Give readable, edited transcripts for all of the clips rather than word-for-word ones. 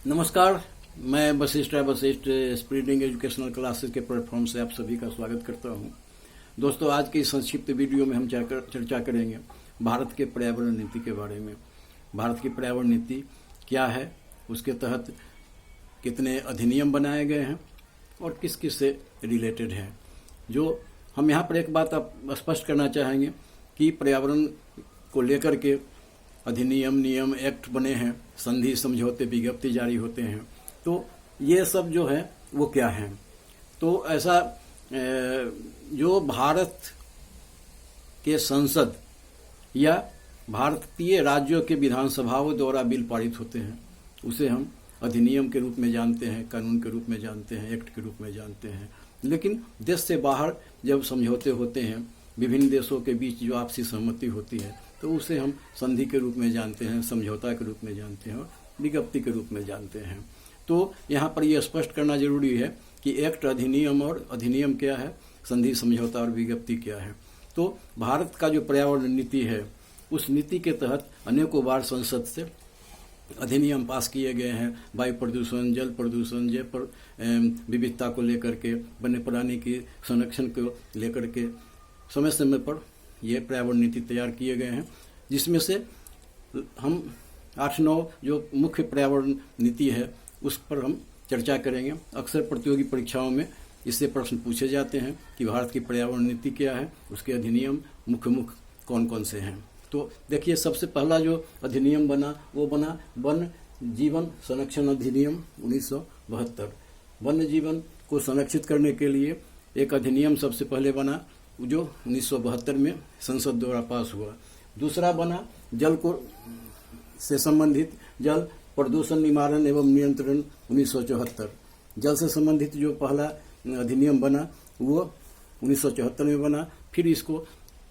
नमस्कार। मैं Vashishtha स्प्रीडिंग educational classes के प्लेटफॉर्म से आप सभी का स्वागत करता हूं। दोस्तों, आज की संक्षिप्त वीडियो में हम चर्चा करेंगे भारत के पर्यावरण नीति के बारे में। भारत की पर्यावरण नीति क्या है, उसके तहत कितने अधिनियम बनाए गए हैं और किस किस से रिलेटेड हैं। जो हम यहाँ पर एक बात आप स्पष्ट करना चाहेंगे कि पर्यावरण को लेकर के अधिनियम, नियम, एक्ट बने हैं, संधि, समझौते, विज्ञप्ति जारी होते हैं। तो ये सब जो है वो क्या है, तो ऐसा जो भारत के संसद या भारतीय राज्यों के विधानसभाओं द्वारा बिल पारित होते हैं, उसे हम अधिनियम के रूप में जानते हैं, कानून के रूप में जानते हैं, एक्ट के रूप में जानते हैं। लेकिन देश से बाहर जब समझौते होते हैं, विभिन्न देशों के बीच जो आपसी सहमति होती है, तो उसे हम संधि के रूप में जानते हैं, समझौता के रूप में जानते हैं और विज्ञप्ति के रूप में जानते हैं। तो यहाँ पर यह स्पष्ट करना जरूरी है कि एक्ट, अधिनियम और अधिनियम क्या है, संधि, समझौता और विज्ञप्ति क्या है। तो भारत का जो पर्यावरण नीति है, उस नीति के तहत अनेकों बार संसद से अधिनियम पास किए गए हैं। वायु प्रदूषण, जल प्रदूषण, जैव विविधता को लेकर के, वन्य प्राणी की संरक्षण को लेकर के समय समय पर ये पर्यावरण नीति तैयार किए गए हैं, जिसमें से हम 8-9 जो मुख्य पर्यावरण नीति है उस पर हम चर्चा करेंगे। अक्सर प्रतियोगी परीक्षाओं में इससे प्रश्न पूछे जाते हैं कि भारत की पर्यावरण नीति क्या है, उसके अधिनियम मुख्य कौन कौन से हैं। तो देखिए, सबसे पहला जो अधिनियम बना वो बना वन जीवन संरक्षण अधिनियम 1972। वन्य जीवन को संरक्षित करने के लिए एक अधिनियम सबसे पहले बना, जो 1972 में संसद द्वारा पास हुआ। दूसरा बना जल को से संबंधित जल प्रदूषण निवारण एवं नियंत्रण 1974। जल से संबंधित जो पहला अधिनियम बना वो 1974 में बना, फिर इसको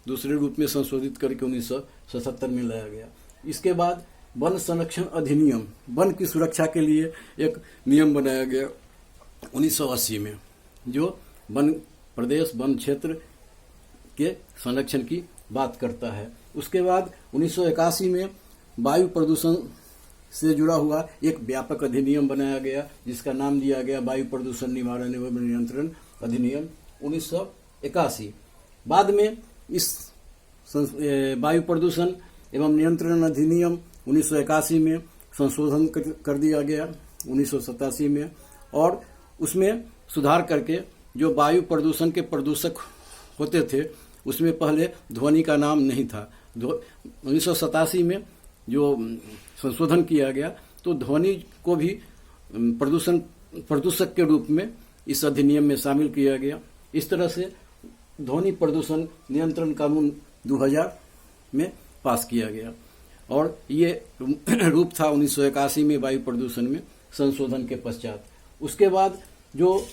दूसरे रूप में संशोधित करके 1977 में लाया गया। इसके बाद वन संरक्षण अधिनियम, वन की सुरक्षा के लिए एक नियम बनाया गया 1980 में, जो वन प्रदेश, वन क्षेत्र के संरक्षण की बात करता है। उसके बाद 1981 में वायु प्रदूषण से जुड़ा हुआ एक व्यापक अधिनियम बनाया गया, जिसका नाम दिया गया वायु प्रदूषण निवारण एवं नियंत्रण अधिनियम 1981। बाद में इस वायु प्रदूषण एवं नियंत्रण अधिनियम 1981 में संशोधन कर दिया गया 1987 में, और उसमें सुधार करके जो वायु प्रदूषण के प्रदूषक होते थे, उसमें पहले ध्वनि का नाम नहीं था। 1987 में जो संशोधन किया गया, तो ध्वनि को भी प्रदूषक के रूप में इस अधिनियम में शामिल किया गया। इस तरह से ध्वनि प्रदूषण नियंत्रण कानून 2000 में पास किया गया, और ये रूप था 1981 में वायु प्रदूषण में संशोधन के पश्चात। उसके बाद जो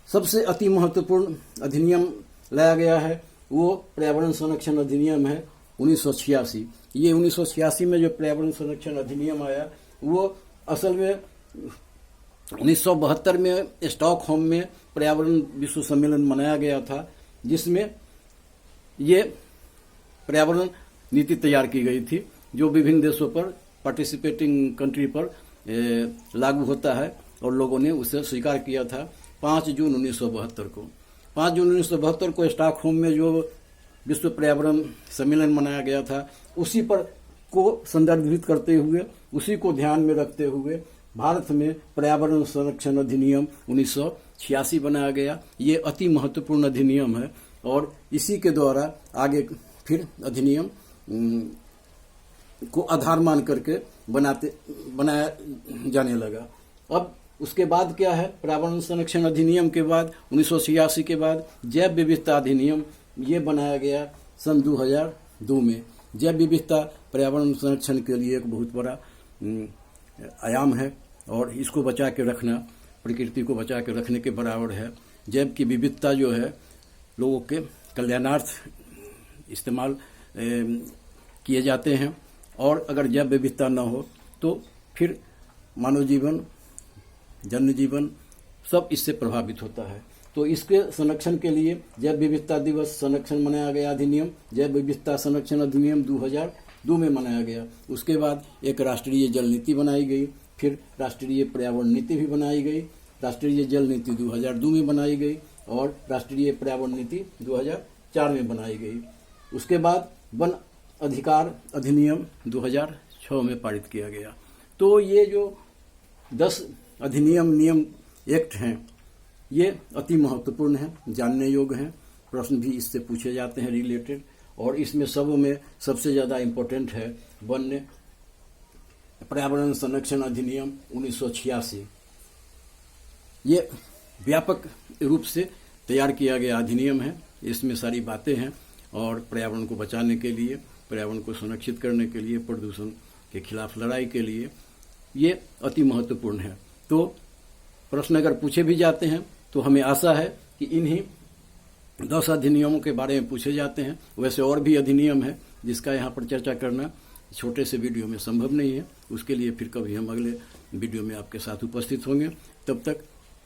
सबसे अति महत्वपूर्ण अधिनियम लाया गया है वो पर्यावरण संरक्षण अधिनियम है 1986। ये 1986 में जो पर्यावरण संरक्षण अधिनियम आया, वो असल में 1972 में स्टॉकहोम में पर्यावरण विश्व सम्मेलन मनाया गया था, जिसमें ये पर्यावरण नीति तैयार की गई थी, जो विभिन्न देशों पर, पार्टिसिपेटिंग कंट्री पर लागू होता है, और लोगों ने उसे स्वीकार किया था 5 जून 1972 को। 5 जून 1972 को स्टॉकहोम में जो विश्व पर्यावरण सम्मेलन मनाया गया था, उसी पर को संदर्भित करते हुए, उसी को ध्यान में रखते हुए भारत में पर्यावरण संरक्षण अधिनियम 1986 बनाया गया। ये अति महत्वपूर्ण अधिनियम है, और इसी के द्वारा आगे फिर अधिनियम को आधार मान करके बनाया जाने लगा। अब उसके बाद क्या है, पर्यावरण संरक्षण अधिनियम के बाद 1986 के बाद जैव विविधता अधिनियम ये बनाया गया सन 2002 में। जैव विविधता पर्यावरण संरक्षण के लिए एक बहुत बड़ा आयाम है, और इसको बचा के रखना प्रकृति को बचा के रखने के बराबर है। जैव की विविधता जो है लोगों के कल्याणार्थ इस्तेमाल किए जाते हैं, और अगर जैव विविधता न हो तो फिर मानव जीवन, जन जीवन सब इससे प्रभावित होता है। तो इसके संरक्षण के लिए जैव विविधता दिवस संरक्षण मनाया गया अधिनियम, जैव विविधता संरक्षण अधिनियम 2002 में मनाया गया। उसके बाद एक राष्ट्रीय जल नीति बनाई गई फिर राष्ट्रीय पर्यावरण नीति भी बनाई गई, राष्ट्रीय जल नीति 2002 में बनाई गई और राष्ट्रीय पर्यावरण नीति 2004 में बनाई गई। उसके बाद वन अधिकार अधिनियम 2006 में पारित किया गया। तो ये जो 10 अधिनियम नियम एक्ट हैं, ये अति महत्वपूर्ण हैं, जानने योग्य हैं, प्रश्न भी इससे पूछे जाते हैं रिलेटेड। और इसमें सब में सबसे ज़्यादा इम्पोर्टेंट है वन्य पर्यावरण संरक्षण अधिनियम 1986। ये व्यापक रूप से तैयार किया गया अधिनियम है। इसमें सारी बातें हैं और पर्यावरण को बचाने के लिए, पर्यावरण को संरक्षित करने के लिए, प्रदूषण के खिलाफ लड़ाई के लिए ये अति महत्वपूर्ण है। तो प्रश्न अगर पूछे भी जाते हैं तो हमें आशा है कि इन्हीं 10 अधिनियमों के बारे में पूछे जाते हैं। वैसे और भी अधिनियम है जिसका यहाँ पर चर्चा करना छोटे से वीडियो में संभव नहीं है। उसके लिए फिर कभी हम अगले वीडियो में आपके साथ उपस्थित होंगे। तब तक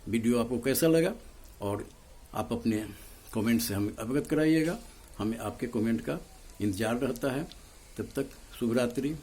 वीडियो आपको कैसा लगा और आप अपने कमेंट से हमें अवगत कराइएगा। हमें आपके कमेंट का इंतजार रहता है। तब तक शुभ रात्रि।